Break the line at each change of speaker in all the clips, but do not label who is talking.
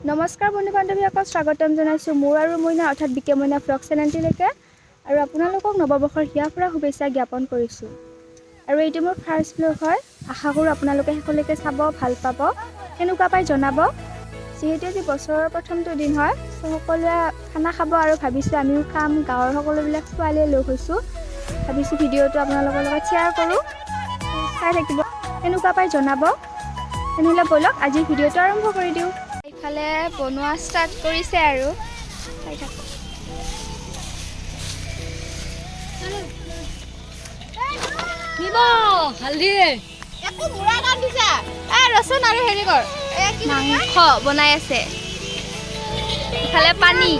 নমস্কাৰ বন্ধু বান্ধৱীসকল, স্বাগতম জনাইছোঁ মোৰ আৰু মইনা অৰ্থাৎ বিকে মইনা ফ্লগ চেনেলটিলৈকে। আৰু আপোনালোকক নৱবৰ্ষৰ হিয়াফৰা শুভেচ্ছা জ্ঞাপন কৰিছোঁ। আৰু এইটো মোৰ ফাৰ্ষ্ট ব্লগ হয়। আশা কৰোঁ আপোনালোকে শেষলৈকে চাব, ভাল পাব, কেনেকুৱা পাই জনাব। যিহেতু আজি বছৰৰ প্ৰথমটো দিন হয়, সকলোৱে খানা খাব আৰু ভাবিছোঁ আমিও খাম। গাঁৱৰ সকলোবিলাক ছোৱালীয়ে লগ হৈছোঁ, ভাবিছোঁ ভিডিঅ'টো আপোনালোকৰ লগত শ্বেয়াৰ কৰোঁ, চাই থাকিব, কেনেকুৱা পাই জনাব। তেনেহ'লে ব'লক আজিৰ ভিডিঅ'টো আৰম্ভ কৰি দিওঁ। এইফালে বনোৱা ষ্টাৰ্ট কৰিছে আৰু চাই থাকোঁ। ৰচোন আৰু হেৰি কৰ, মাংস বনাই আছে। ইফালে পানী,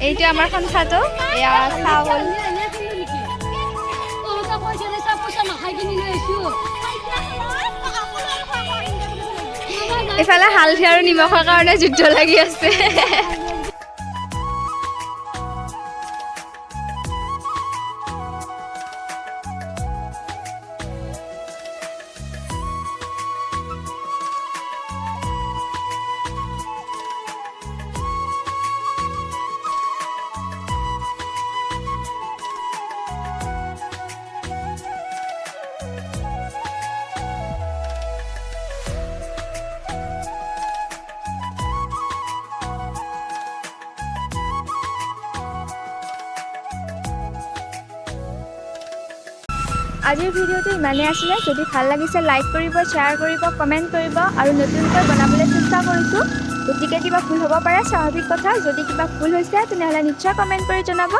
এইটো আমাৰ সন্থাটো, এয়া চাউল। এইফালে হালধি আৰু নিমখৰ কাৰণে যুদ্ধ লাগি আছে। আজিৰ ভিডিঅ'টো ইমানেই আছিলে। যদি ভাল লাগিছে লাইক কৰিব, শ্বেয়াৰ কৰিব, কমেণ্ট কৰিব আৰু নতুনকৈ বনাবলৈ চেষ্টা কৰিছোঁ। গতিকে কিবা ভুল হ'ব পাৰে, স্বাভাৱিক কথা। যদি কিবা ভুল হৈছে তেনেহ'লে নিশ্চয় কমেণ্ট কৰি জনাব।